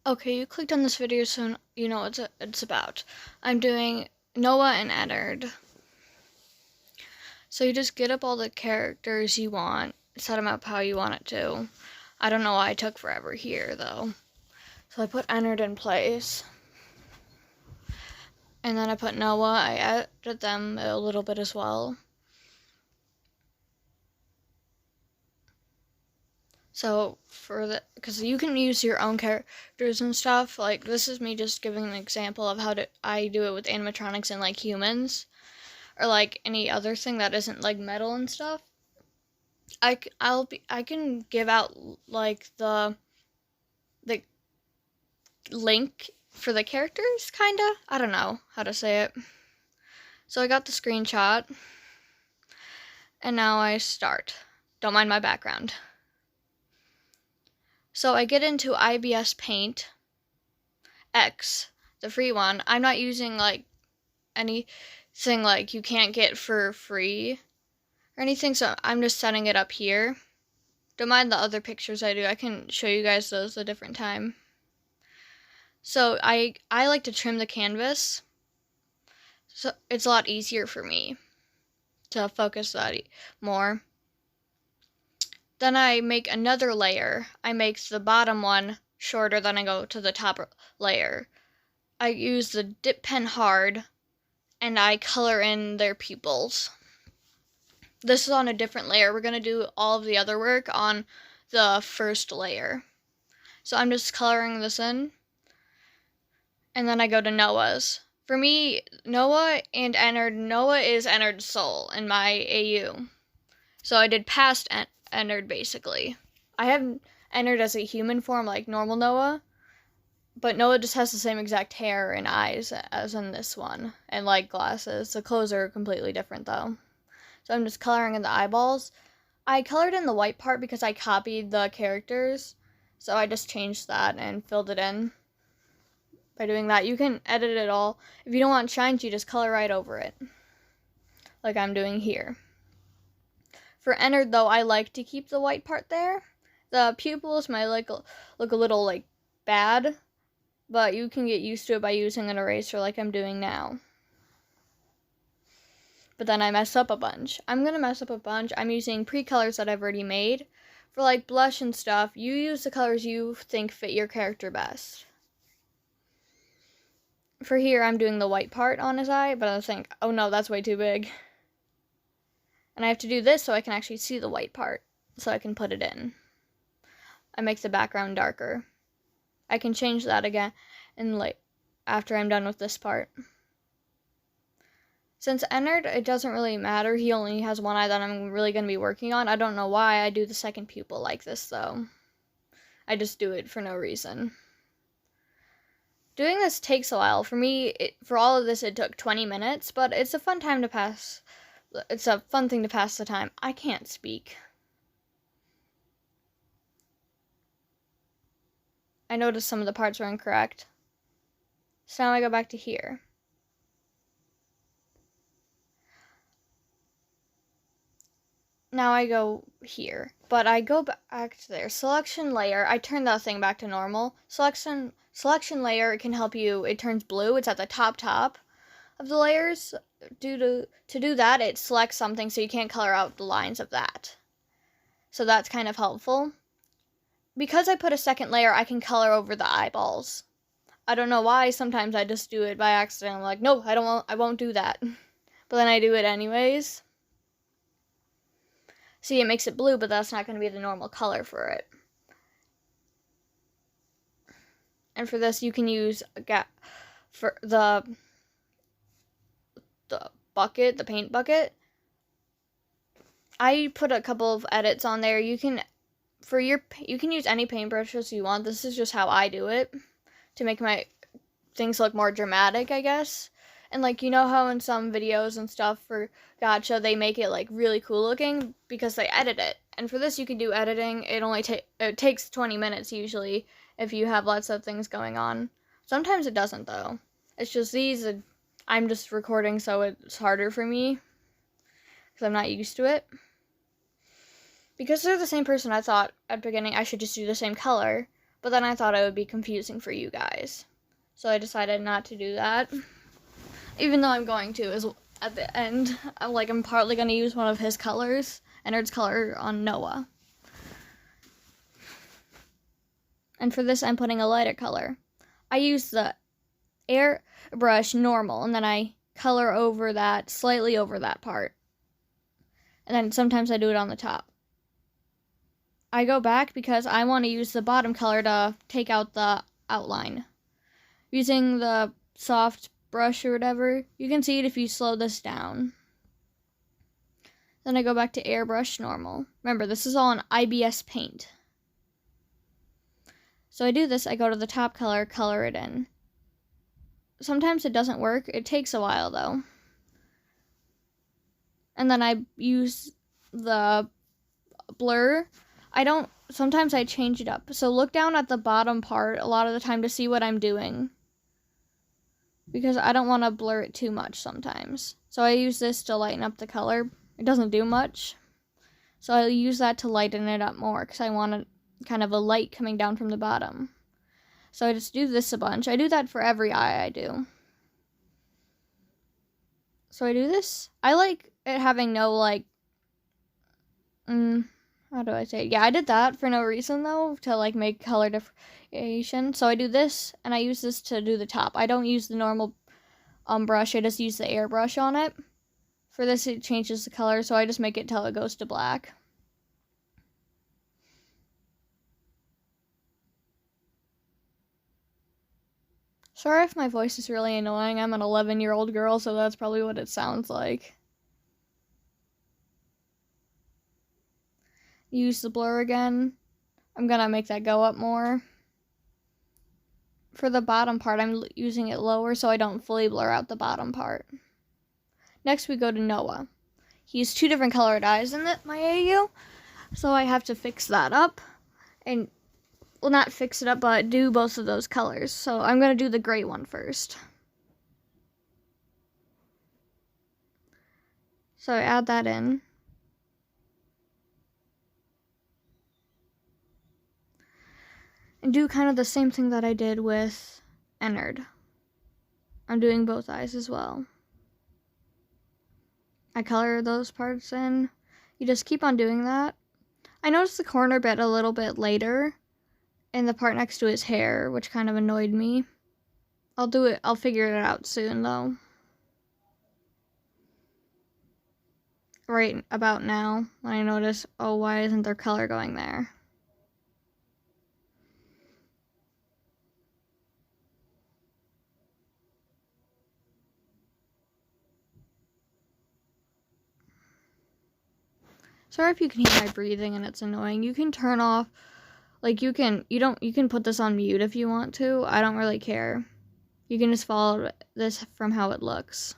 Okay, you clicked on this video so you know what it's about. I'm doing Noah and Ennard. So you just get up all the characters you want, set them up how you want it to. I don't know why it took forever here though. So I put Ennard in place. And then I put Noah, I edited them a little bit as well. So because you can use your own characters and stuff, like this is me just giving an example of how I do it with animatronics and like humans, or like any other thing that isn't like metal and stuff. I can give out like the link for the characters, kinda. I don't know how to say it. So I got the screenshot, and now I start. Don't mind my background. So I get into IBS Paint X, the free one. I'm not using like anything like you can't get for free or anything, so I'm just setting it up here. Don't mind the other pictures I do. I can show you guys those a different time. So I like to trim the canvas, so it's a lot easier for me to focus that more. Then I make another layer. I make the bottom one shorter, then I go to the top layer. I use the dip pen hard, and I color in their pupils. This is on a different layer. We're going to do all of the other work on the first layer. So I'm just coloring this in. And then I go to Noah's. For me, Noah and Ennard, Noah is Ennard's soul in my AU. So I did past Ennard basically. I have Ennard as a human form like normal Noah, but Noah just has the same exact hair and eyes as in this one, and like glasses. The clothes are completely different though. So I'm just coloring in the eyeballs. I colored in the white part because I copied the characters, so I just changed that and filled it in. By doing that, you can edit it all. If you don't want shines, you just color right over it, like I'm doing here. For Ennard though, I like to keep the white part there. The pupils might look a little like bad, but you can get used to it by using an eraser like I'm doing now. But then I mess up a bunch. I'm gonna mess up a bunch. I'm using pre-colors that I've already made. For like blush and stuff, you use the colors you think fit your character best. For here, I'm doing the white part on his eye, but I think, oh no, that's way too big. And I have to do this so I can actually see the white part, so I can put it in. I make the background darker. I can change that again and like after I'm done with this part. Since Ennard, it doesn't really matter. He only has one eye that I'm really going to be working on. I don't know why I do the second pupil like this, though. I just do it for no reason. Doing this takes a while. For me, for all of this, it took 20 minutes, but it's a fun time to pass. It's a fun thing to pass the time. I can't speak. I noticed some of the parts were incorrect. So now I go back to here. Now I go here, but I go back to there. Selection layer, I turn that thing back to normal. Selection layer can help you, it turns blue. It's at the top of the layers. To do that, it selects something so you can't color out the lines of that. So that's kind of helpful. Because I put a second layer, I can color over the eyeballs. I don't know why, sometimes I just do it by accident. I'm like, no, I won't do that. But then I do it anyways. See, it makes it blue, but that's not going to be the normal color for it. And for this, you can use for the bucket, the paint bucket. I put a couple of edits on there. You can use any paintbrushes you want. This is just how I do it to make my things look more dramatic, I guess. And like, you know how in some videos and stuff for gacha, they make it like really cool looking because they edit it. And for this, you can do editing. It takes 20 minutes usually if you have lots of things going on. Sometimes it doesn't though. It's just I'm just recording, so it's harder for me because I'm not used to it. Because they're the same person, I thought at the beginning I should just do the same color. but then I thought it would be confusing for you guys. So I decided not to do that. Even though I'm going to as at the end. I'm partly going to use one of his colors, Ennard's color on Noah. And for this, I'm putting a lighter color. I use the airbrush normal, and then I color over that, slightly over that part. And then sometimes I do it on the top. I go back because I want to use the bottom color to take out the outline. Using the soft brush or whatever, you can see it if you slow this down. Then I go back to airbrush normal. Remember, this is all in IBS paint. So I do this, I go to the top color, color it in. Sometimes it doesn't work. It takes a while though. And then I use the blur. Sometimes I change it up. So look down at the bottom part a lot of the time to see what I'm doing, because I don't want to blur it too much sometimes. So I use this to lighten up the color. It doesn't do much. So I use that to lighten it up more because I want kind of a light coming down from the bottom. So I just do this a bunch. I do that for every eye I do. So I do this. I like it having no how do I say it? Yeah, I did that for no reason though, to make color differentiation. So I do this, and I use this to do the top. I don't use the normal brush. I just use the airbrush on it. For this, it changes the color, so I just make it till it goes to black. Sorry if my voice is really annoying. I'm an 11-year-old girl, so that's probably what it sounds like. Use the blur again. I'm gonna make that go up more. For the bottom part, I'm using it lower so I don't fully blur out the bottom part. Next, we go to Noah. He has 2 different colored eyes in my AU, so I have to fix that up. And, well, not fix it up, but do both of those colors. So I'm going to do the gray one first. So I add that in. And do kind of the same thing that I did with Ennard. I'm doing both eyes as well. I color those parts in. You just keep on doing that. I noticed the corner bit a little bit later, and the part next to his hair, which kind of annoyed me. I'll figure it out soon though. Right about now, when I notice, oh, why isn't there color going there? Sorry if you can hear my breathing and it's annoying. You can turn off, you can put this on mute if you want to. I don't really care. You can just follow this from how it looks.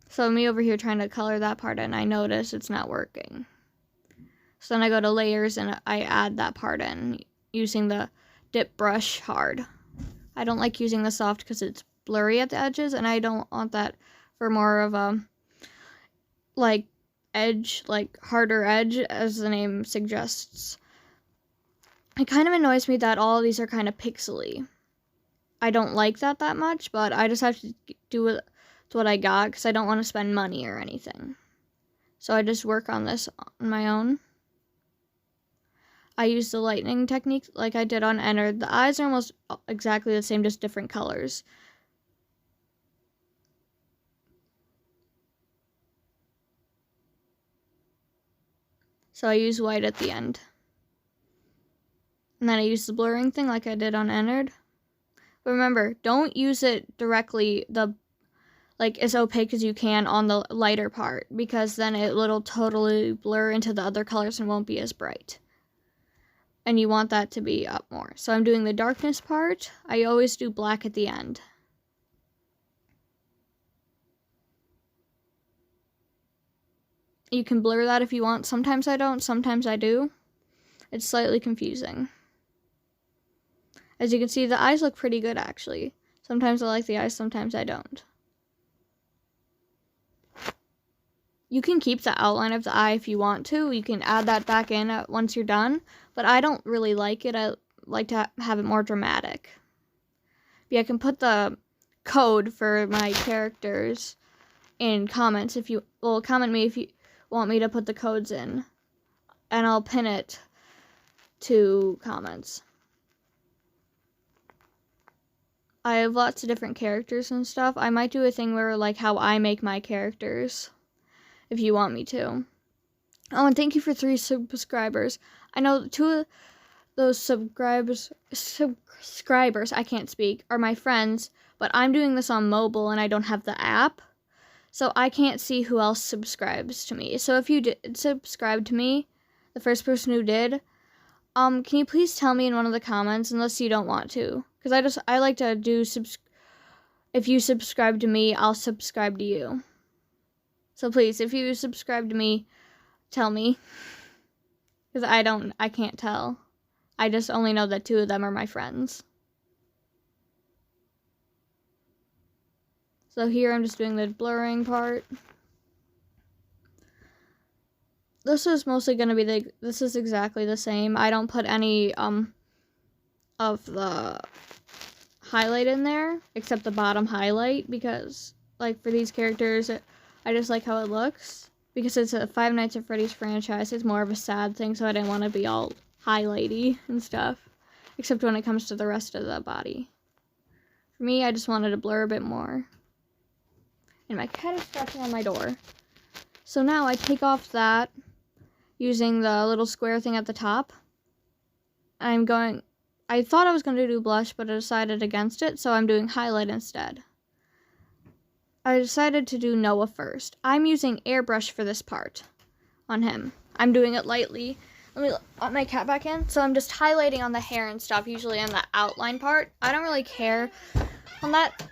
So me over here trying to color that part in, I notice it's not working. So then I go to layers and I add that part in using the dip brush hard. I don't like using the soft because it's blurry at the edges, and I don't want that for more of a edge, harder edge, as the name suggests. It kind of annoys me that all of these are kind of pixely. I don't like that much, but I just have to do with what I got because I don't want to spend money or anything. So I just work on this on my own. I use the lightning technique like I did on Ennard. The eyes are almost exactly the same, just different colors. So I use white at the end. And then I use the blurring thing like I did on Ennard. But remember, don't use it directly, as opaque as you can on the lighter part, because then it'll totally blur into the other colors and won't be as bright. And you want that to be up more. So I'm doing the darkness part. I always do black at the end. You can blur that if you want. Sometimes I don't, sometimes I do. It's slightly confusing. As you can see, the eyes look pretty good actually. Sometimes I like the eyes, sometimes I don't. You can keep the outline of the eye if you want to. You can add that back in once you're done. But I don't really like it. I like to have it more dramatic. Yeah, I can put the code for my characters in comments if you... Well, comment me if you want me to put the codes in. And I'll pin it to comments. I have lots of different characters and stuff. I might do a thing where, like, how I make my characters, if you want me to. Oh, and thank you for 3 subscribers. I know 2 of those subscribers, I can't speak, are my friends, but I'm doing this on mobile and I don't have the app, so I can't see who else subscribes to me. So if you did subscribe to me, the first person who did, can you please tell me in one of the comments, unless you don't want to? Because I like to do, if you subscribe to me, I'll subscribe to you. So please, if you subscribe to me, tell me. Because I can't tell. I just only know that 2 of them are my friends. So here I'm just doing the blurring part. This is mostly going to be this is exactly the same. I don't put any, of the highlight in there, except the bottom highlight, because, like, for these characters, I just like how it looks. Because it's a Five Nights at Freddy's franchise, it's more of a sad thing, so I didn't want to be all highlighty and stuff. Except when it comes to the rest of the body. For me, I just wanted to blur a bit more. And my cat is scratching on my door. So now I take off that, using the little square thing at the top. I thought I was going to do blush, but I decided against it, so I'm doing highlight instead. I decided to do Noah first. I'm using airbrush for this part on him. I'm doing it lightly. Let me let my cat back in. So I'm just highlighting on the hair and stuff, usually on the outline part. I don't really care on that,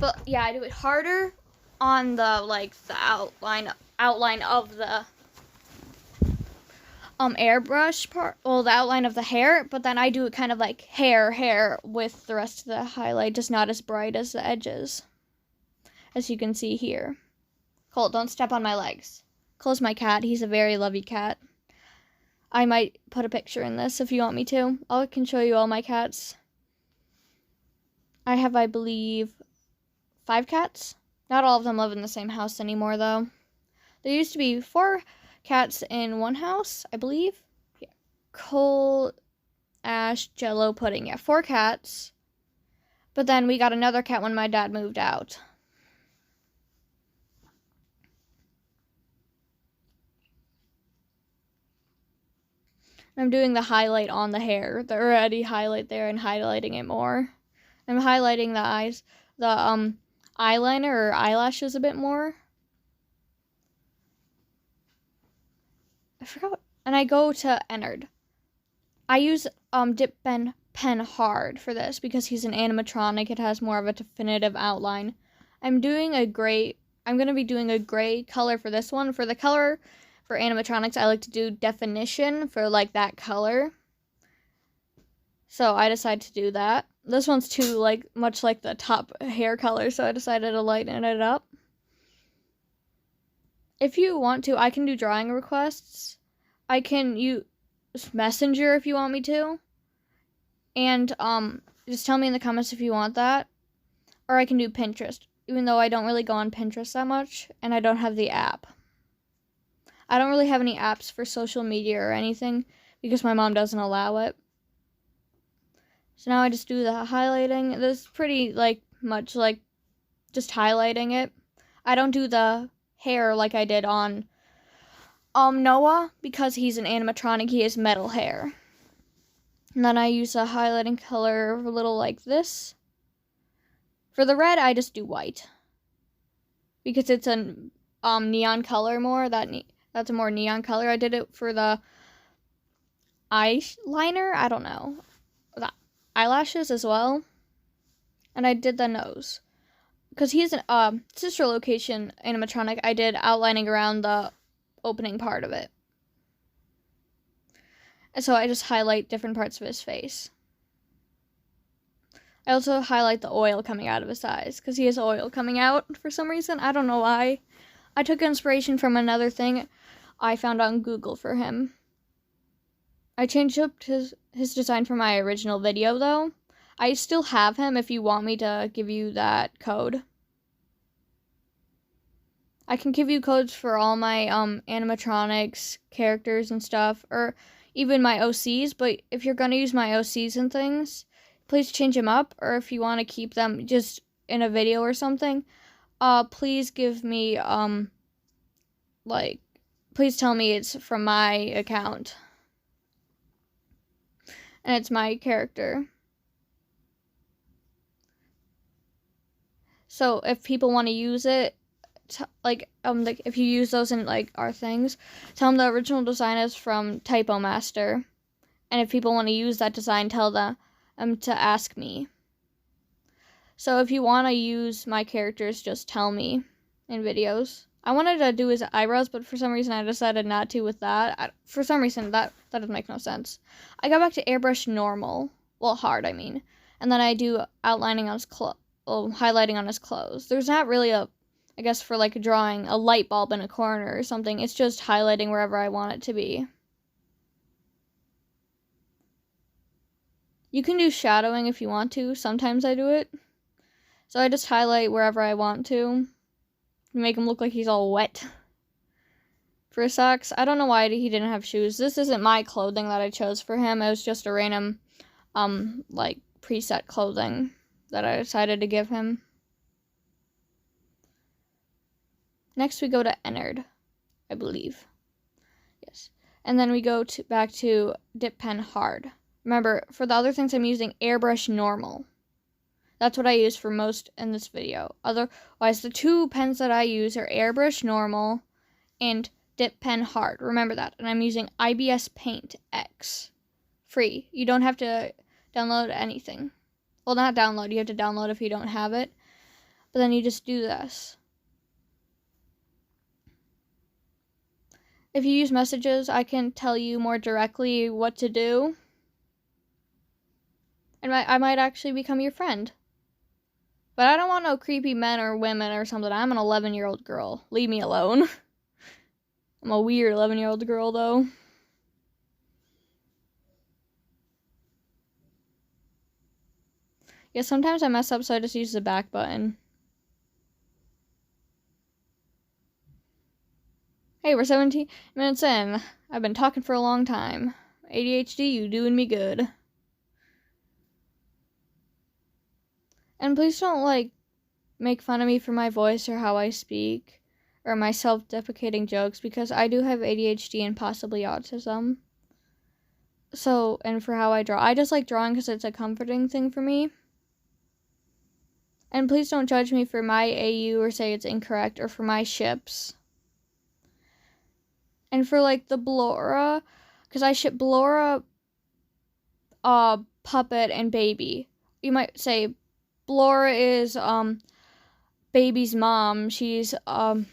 but yeah, I do it harder on the, like, the outline of the airbrush part, well, the outline of the hair, but then I do it kind of like hair with the rest of the highlight, just not as bright as the edges, as you can see here. Colt, don't step on my legs. Cole's my cat. He's a very lovely cat. I might put a picture in this if you want me to. I can show you all my cats. I have, I believe, 5 cats. Not all of them live in the same house anymore, though. There used to be 4 cats in one house, I believe. Yeah. Cole, Ash, Jello, Pudding. Yeah, 4 cats. But then we got another cat when my dad moved out. I'm doing the highlight on the hair. The already highlight there and highlighting it more. I'm highlighting the eyes, the eyeliner or eyelashes a bit more. I forgot. And I go to Ennard. I use Dip Pen Hard for this because he's an animatronic. It has more of a definitive outline. I'm going to be doing a gray color for this one. For the color for animatronics, I like to do definition for, like, that color. So I decided to do that. This one's too, like, much like the top hair color, so I decided to lighten it up. If you want to, I can do drawing requests. I can use Messenger if you want me to. And just tell me in the comments if you want that. Or I can do Pinterest, even though I don't really go on Pinterest that much, and I don't have the app. I don't really have any apps for social media or anything, because my mom doesn't allow it. So now I just do the highlighting. This is pretty, like, much like just highlighting it. I don't do the hair like I did on Noah, because he's an animatronic. He has metal hair. And then I use a highlighting color a little like this. For the red, I just do white, because it's a neon color more. That's a more neon color. I did it for the eyeliner. I don't know. The eyelashes as well. And I did the nose. Because he's a sister location animatronic, I did outlining around the opening part of it. And so I just highlight different parts of his face. I also highlight the oil coming out of his eyes, because he has oil coming out for some reason. I don't know why. I took inspiration from another thing I found on Google for him. I changed up his design from my original video, though. I still have him if you want me to give you that code. I can give you codes for all my animatronics, characters and stuff, or even my OCs, but if you're going to use my OCs and things, please change them up, or if you want to keep them just in a video or something, please give me, please tell me it's from my account, and it's my character. So if people want to use it, if you use those in our things, tell them the original design is from Typo Master, and if people want to use that design, tell them to ask me. So if you want to use my characters, just tell me in videos. I wanted to do his eyebrows, but for some reason I decided not to with that. For some reason that doesn't make no sense. I got back to airbrush normal, hard I mean, and then I do outlining on his highlighting on his clothes. There's not really I guess for drawing a light bulb in a corner or something, it's just highlighting wherever I want it to be. You can do shadowing if you want to. Sometimes I do it. So I just highlight wherever I want to make him look like he's all wet. For his socks, I don't know why he didn't have shoes. This isn't my clothing that I chose for him. It was just a random, preset clothing that I decided to give him. Next, we go to Ennard, I believe. Yes. And then we go back to dip pen hard. Remember, for the other things, I'm using airbrush normal. That's what I use for most in this video. Otherwise, the two pens that I use are airbrush normal and dip pen hard. Remember that. And I'm using IBS Paint X. Free. You don't have to download anything. Well, not download. You have to download if you don't have it. But then you just do this. If you use messages, I can tell you more directly what to do. And I might actually become your friend. But I don't want no creepy men or women or something. I'm an 11-year-old girl. Leave me alone. I'm a weird 11-year-old girl, though. Yeah, sometimes I mess up, so I just use the back button. Hey, we're 17 minutes in. I've been talking for a long time. ADHD, you doing me good. And please don't, make fun of me for my voice or how I speak, or my self-deprecating jokes, because I do have ADHD and possibly autism. So, and for how I draw. I just like drawing because it's a comforting thing for me. And please don't judge me for my AU or say it's incorrect, or for my ships. And for, the Blora, because I ship Blora, Puppet, and Baby. You might say, Blora is, Baby's mom. She's an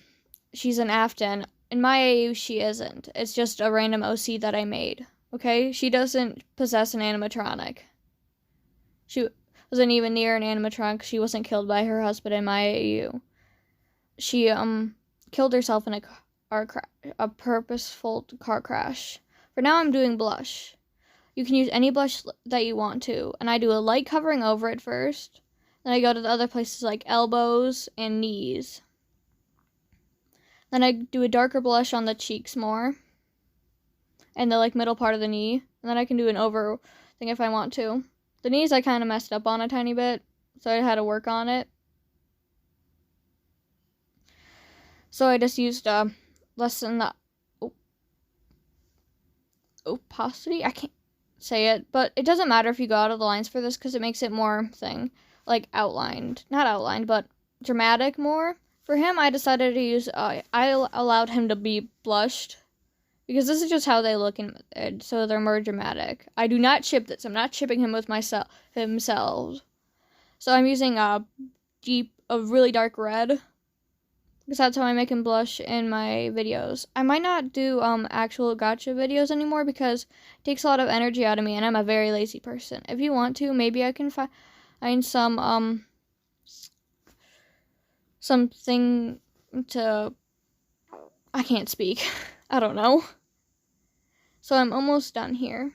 Afton. In my AU, she isn't. It's just a random OC that I made. Okay? She doesn't possess an animatronic. She wasn't even near an animatronic. She wasn't killed by her husband in my AU. She, killed herself in a purposeful car crash. For now, I'm doing blush. You can use any blush that you want to. And I do a light covering over it first. Then I go to the other places like elbows and knees. Then I do a darker blush on the cheeks more. And the middle part of the knee. And then I can do an over thing if I want to. The knees I kind of messed up on a tiny bit. So I had to work on it. So I just used less than the opacity. I can't say it. But it doesn't matter if you go out of the lines for this because it makes it more outlined. Not outlined, but dramatic more. For him, I decided to use, I allowed him to be blushed. Because this is just how they look, so they're more dramatic. I do not chip this. I'm not chipping him with himself. So I'm using a really dark red. Because that's how I make him blush in my videos. I might not do actual gacha videos anymore because it takes a lot of energy out of me, and I'm a very lazy person. If you want to, maybe I can find something to I can't speak. I don't know. So I'm almost done here.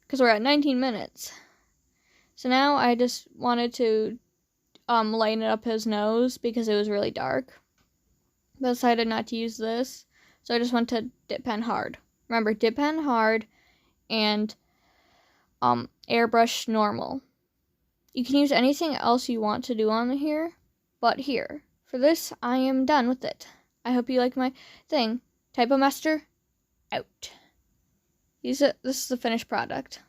Because we're at 19 minutes. So now I just wanted to lighten up his nose because it was really dark. But I decided not to use this. So I just went to dip pen hard. Remember, dip pen hard and airbrush normal. You can use anything else you want to do on here, but here. For this, I am done with it. I hope you like my thing. Typo Master, out. This is the finished product.